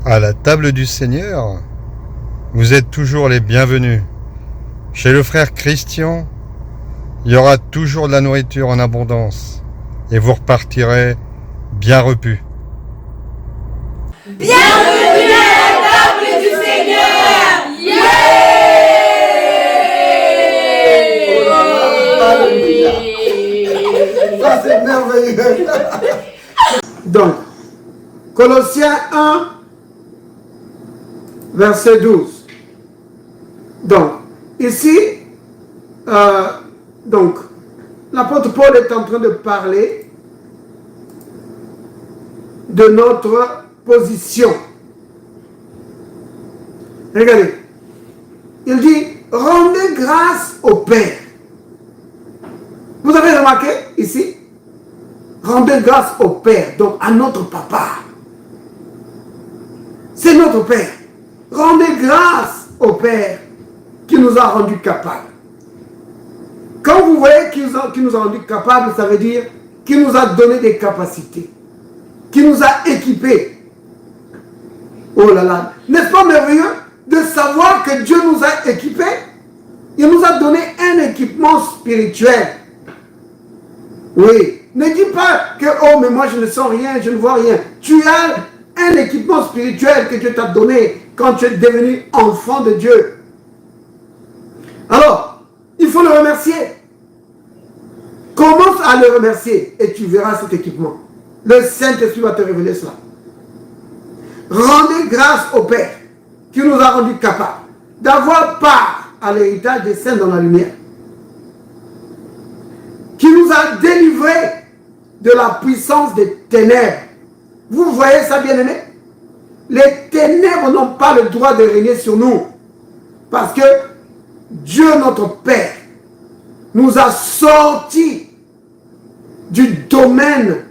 À la table du Seigneur, vous êtes toujours les bienvenus. Chez le frère Christian, il y aura toujours de la nourriture en abondance et vous repartirez bien repus. Bienvenue à la table du Seigneur! Yeah! Ça c'est merveilleux. Donc, Colossiens 1, verset 12. Donc, ici, l'apôtre Paul est en train de parler de notre position. Regardez, il dit, rendez grâce au Père. Vous avez remarqué ici? Rendez grâce au Père, donc à notre Papa. C'est notre Père. Rendez grâce au Père qui nous a rendus capables. Quand vous voyez qu'il nous a rendus capables, ça veut dire qu'il nous a donné des capacités, qu'il nous a équipés. Oh là là, n'est-ce pas merveilleux de savoir que Dieu nous a équipés? Il nous a donné un équipement spirituel. Oui, ne dis pas que, oh mais moi je ne sens rien, je ne vois rien. Tu as un équipement spirituel que Dieu t'a donné quand tu es devenu enfant de Dieu. Alors, il faut le remercier. Commence à le remercier et tu verras cet équipement. Le Saint-Esprit va te révéler cela. Rendez grâce au Père qui nous a rendus capables d'avoir part à l'héritage des saints dans la lumière, qui nous a délivrés de la puissance des ténèbres. Vous voyez ça, bien-aimé? Les ténèbres n'ont pas le droit de régner sur nous. Parce que Dieu, notre Père, nous a sortis du domaine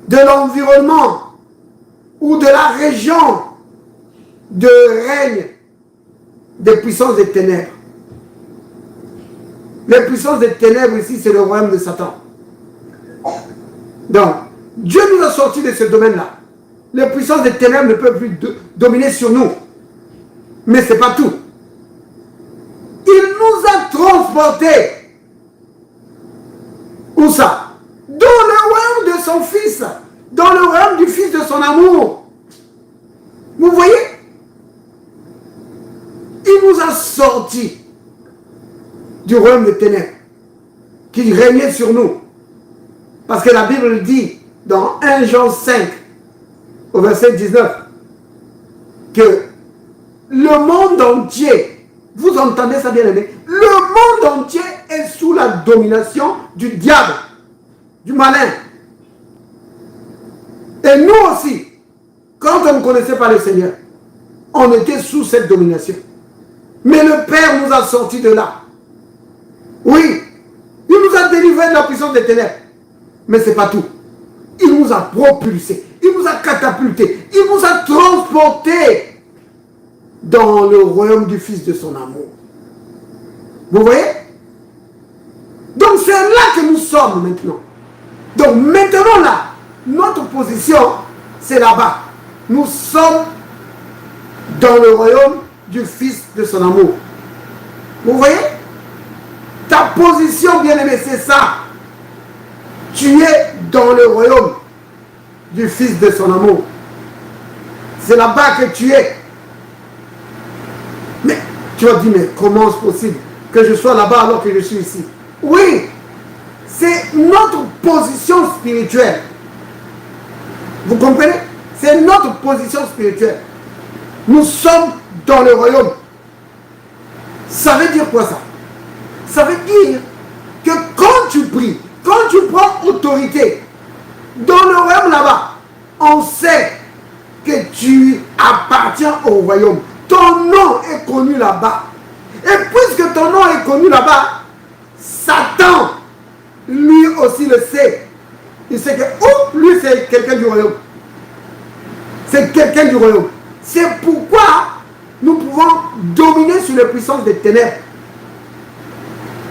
de l'environnement ou de la région de règne des puissances des ténèbres. Les puissances des ténèbres ici, c'est le royaume de Satan. Donc, Dieu nous a sortis de ce domaine-là. Les puissances des ténèbres ne peuvent plus dominer sur nous. Mais ce n'est pas tout. Il nous a transportés. Où ça? Dans le royaume de son Fils. Dans le royaume du Fils de son amour. Vous voyez? Il nous a sortis du royaume des ténèbres qui régnait sur nous. Parce que la Bible dit dans 1 Jean 5 au verset 19 que le monde entier, vous entendez ça bien aimé, le monde entier est sous la domination du diable, du malin. Et nous aussi, quand on ne connaissait pas le Seigneur, on était sous cette domination. Mais le Père nous a sortis de là. Oui, il nous a délivrés de la puissance des ténèbres. Mais ce n'est pas tout. Il nous a propulsés, il nous a catapultés, il nous a transportés dans le royaume du Fils de son amour. Vous voyez? Donc c'est là que nous sommes maintenant. Donc maintenant là, notre position, c'est là-bas. Nous sommes dans le royaume du Fils de son amour. Vous voyez? Ta position, bien-aimé, c'est ça. Tu es dans le royaume du Fils de son amour. C'est là-bas que tu es. Mais tu vas dire, mais comment est-ce possible que je sois là-bas alors que je suis ici? Oui, c'est notre position spirituelle. Vous comprenez? C'est notre position spirituelle. Nous sommes dans le royaume. Ça veut dire quoi ça? Ça veut dire que quand tu pries, quand tu prends autorité, dans le royaume là-bas, on sait que tu appartiens au royaume. Ton nom est connu là-bas. Et puisque ton nom est connu là-bas, Satan, lui aussi le sait. Il sait que, oh, lui c'est quelqu'un du royaume. C'est quelqu'un du royaume. C'est pourquoi nous pouvons dominer sur les puissances des ténèbres.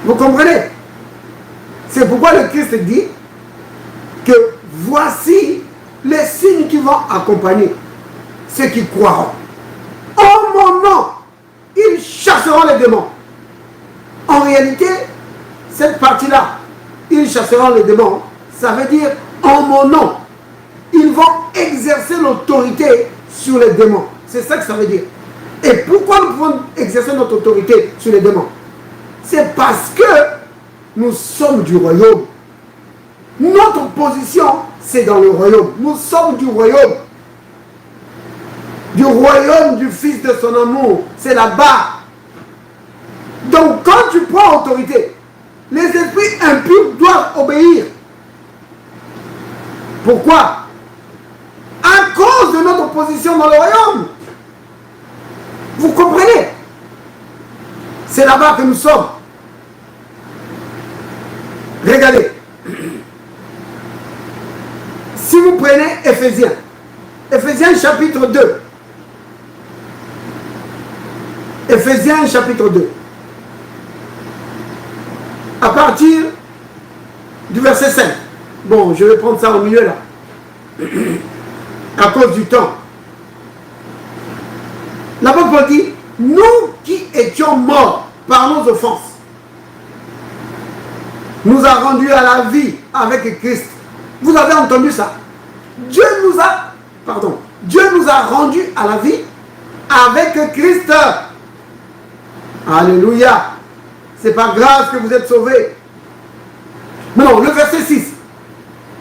Vous comprenez? C'est pourquoi le Christ dit que voici les signes qui vont accompagner ceux qui croiront. En mon nom, ils chasseront les démons. En réalité, cette partie-là, ils chasseront les démons, ça veut dire en mon nom. Ils vont exercer l'autorité sur les démons. C'est ça que ça veut dire. Et pourquoi nous pouvons exercer notre autorité sur les démons? C'est parce que nous sommes du royaume. Notre position, c'est dans le royaume. Nous sommes du royaume. Du royaume du Fils de son amour. C'est là-bas. Donc quand tu prends autorité, les esprits impurs doivent obéir. Pourquoi? À cause de notre position dans le royaume. Vous comprenez? C'est là-bas que nous sommes. Regardez. Si vous prenez Éphésiens, Éphésiens chapitre 2. Éphésiens chapitre 2. À partir du verset 5. Bon, je vais prendre ça au milieu là. À cause du temps. L'apôtre dit, nous qui étions morts par nos offenses, nous a rendus à la vie avec Christ. Vous avez entendu ça? Dieu nous a rendus à la vie avec Christ. Alléluia. C'est pas grave que vous êtes sauvés. Mais non, le verset 6.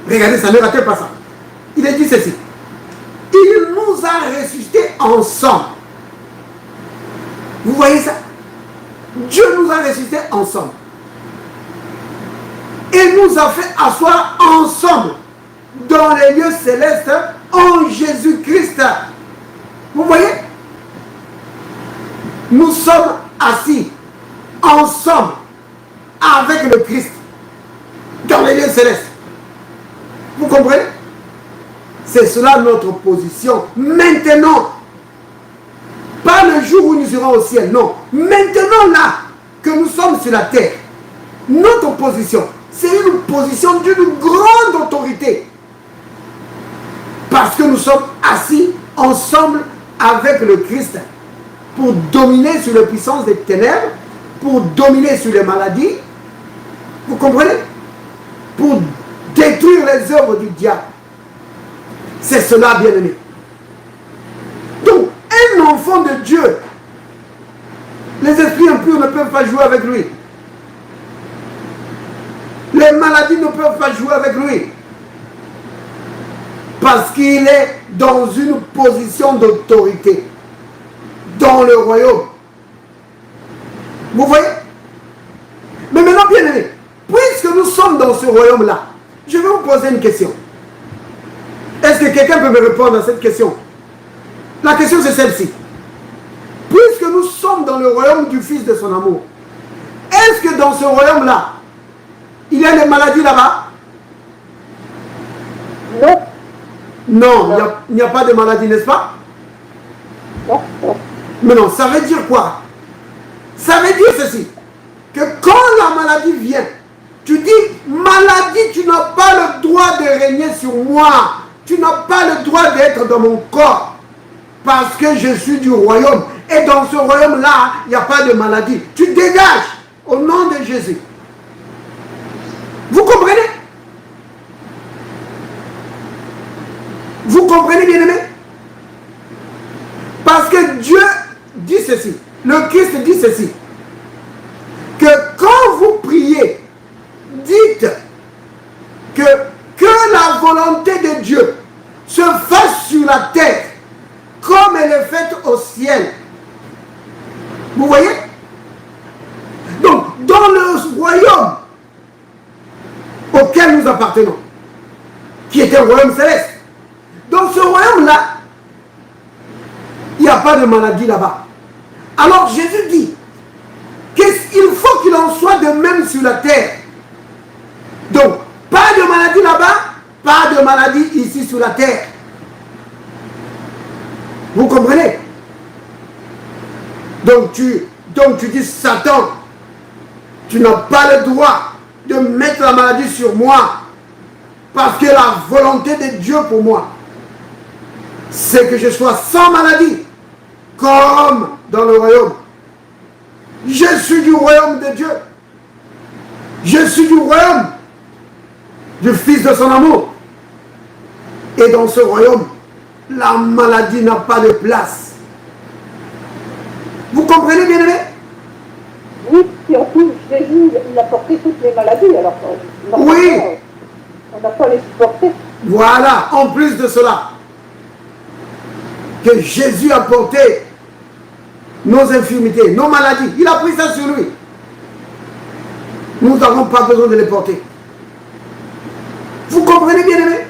Regardez ça, ne ratez pas ça. Il est dit ceci. Il nous a ressuscités ensemble. Vous voyez ça? Dieu nous a ressuscités ensemble. Et nous a fait asseoir ensemble dans les lieux célestes en Jésus-Christ. Vous voyez? Nous sommes assis ensemble avec le Christ dans les lieux célestes. Vous comprenez? C'est cela notre position. Maintenant, pas le jour où nous irons au ciel, non. Maintenant là, que nous sommes sur la terre, notre position, c'est une position d'une grande autorité. Parce que nous sommes assis ensemble avec le Christ pour dominer sur les puissances des ténèbres, pour dominer sur les maladies. Vous comprenez? Pour détruire les œuvres du diable. C'est cela, bien-aimé. Donc, un enfant de Dieu, les esprits impurs ne peuvent pas jouer avec lui. Les maladies ne peuvent pas jouer avec lui. Parce qu'il est dans une position d'autorité. Dans le royaume. Vous voyez? Mais maintenant, bien aimé, puisque nous sommes dans ce royaume-là, je vais vous poser une question. Est-ce que quelqu'un peut me répondre à cette question? La question c'est celle-ci. Puisque nous sommes dans le royaume du Fils de son amour, est-ce que dans ce royaume-là, il y a des maladies là-bas? Non. Non, il n'y a pas de maladie, n'est-ce pas? Non. Mais non, ça veut dire quoi? Ça veut dire ceci, que quand la maladie vient, tu dis, maladie, tu n'as pas le droit de régner sur moi. Tu n'as pas le droit d'être dans mon corps. Parce que je suis du royaume. Et dans ce royaume-là, il n'y a pas de maladie. Tu dégages au nom de Jésus. Vous comprenez? Vous comprenez, bien-aimé? Parce que Dieu dit ceci. Le Christ dit ceci. Que quand vous priez, dites que la volonté de Dieu se fasse sur la terre comme elle est faite au ciel. Vous voyez? Donc, dans le royaume auquel nous appartenons, qui est un royaume céleste, dans ce royaume-là, il n'y a pas de maladie là-bas. Alors Jésus dit qu'il faut qu'il en soit de même sur la terre. Donc, pas de maladie là-bas, pas de maladie ici sur la terre. Vous comprenez? Donc tu dis, Satan, tu n'as pas le droit de mettre la maladie sur moi, parce que la volonté de Dieu pour moi, c'est que je sois sans maladie, comme dans le royaume. Je suis du royaume de Dieu. Je suis du royaume du Fils de son amour. Et dans ce royaume, la maladie n'a pas de place. Vous comprenez, bien-aimé? Oui, puis en plus, Jésus, il a porté toutes les maladies. Alors, oui. On n'a pas les supporter. Voilà, en plus de cela, que Jésus a porté nos infirmités, nos maladies. Il a pris ça sur lui. Nous n'avons pas besoin de les porter. Vous comprenez, bien-aimé?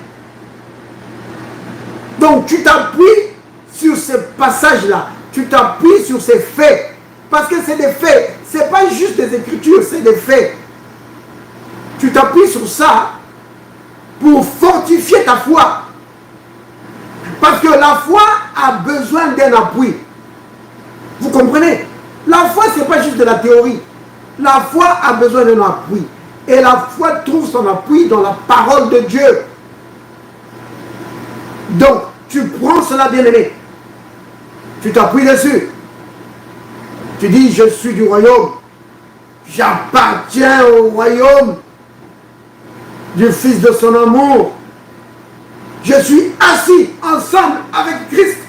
Donc, tu t'appuies sur ce passage-là. Tu t'appuies sur ces faits. Parce que c'est des faits. Ce n'est pas juste des écritures, c'est des faits. Tu t'appuies sur ça pour fortifier ta foi. Parce que la foi a besoin d'un appui. Vous comprenez? La foi, ce n'est pas juste de la théorie. La foi a besoin d'un appui. Et la foi trouve son appui dans la parole de Dieu. Donc, tu prends cela, bien-aimé. Tu t'appuies dessus. Tu dis, je suis du royaume. J'appartiens au royaume du Fils de son amour. Je suis assis ensemble avec Christ.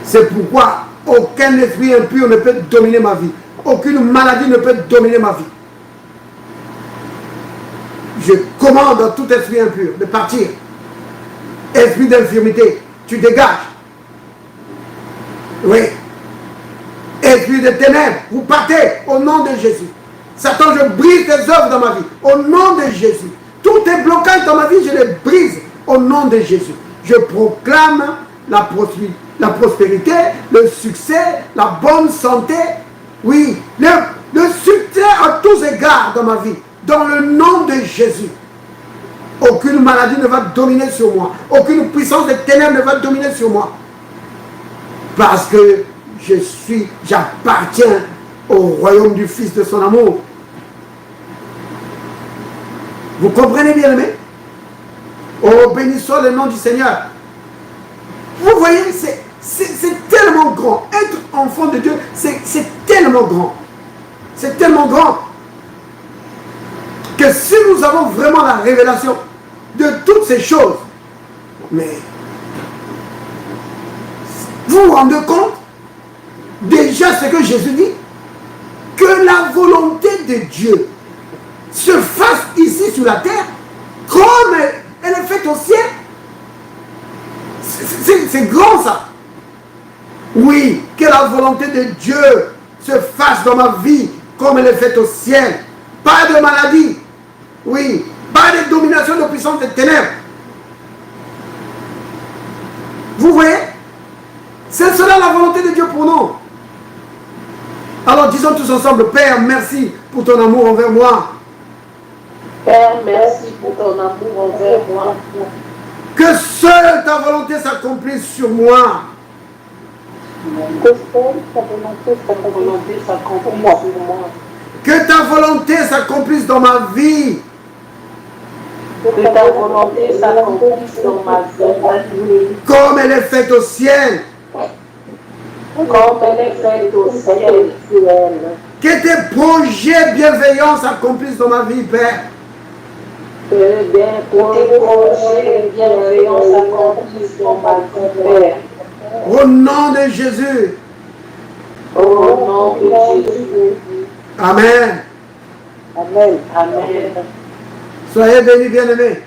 C'est pourquoi aucun esprit impur ne peut dominer ma vie. Aucune maladie ne peut dominer ma vie. Je commande à tout esprit impur de partir. Esprit d'infirmité, tu dégages. Oui. Esprit de ténèbres, vous partez au nom de Jésus. Satan, je brise tes œuvres dans ma vie. Au nom de Jésus. Tous tes blocages dans ma vie, je les brise au nom de Jésus. Je proclame la prospérité, le succès, la bonne santé. Oui, le succès à tous égards dans ma vie. Dans le nom de Jésus. Aucune maladie ne va dominer sur moi. Aucune puissance des ténèbres ne va dominer sur moi. Parce que j'appartiens au royaume du Fils de son amour. Vous comprenez, bien aimé? Oh, bénissons le nom du Seigneur. Vous voyez, c'est tellement grand. Être enfant de Dieu, c'est tellement grand. C'est tellement grand que si nous avons vraiment la révélation de toutes ces choses, mais vous vous rendez compte déjà ce que Jésus dit, que la volonté de Dieu se fasse ici sur la terre comme elle est faite au ciel. C'est grand ça. Oui, que la volonté de Dieu se fasse dans ma vie comme elle est faite au ciel. Pas de maladie. Oui, pas de domination de puissance des ténèbres. Vous voyez? C'est cela la volonté de Dieu pour nous. Alors disons tous ensemble, Père, merci pour ton amour envers moi. Père, merci pour ton amour envers moi. Que seule ta volonté s'accomplisse sur moi. Que seule ta volonté s'accomplisse sur moi. Que ta volonté s'accomplisse dans ma vie. Que ta volonté s'accomplisse dans ma vie. Comme elle est faite au ciel. Comme elle est faite au ciel. Que tes projets bienveillants s'accomplissent dans ma vie, Père. Que tes projets bienveillants s'accomplissent dans ma vie, Père. Au nom de Jésus. Au nom de Jésus. Amen. Amen. Amen. Soyez bénis, bien-aimés.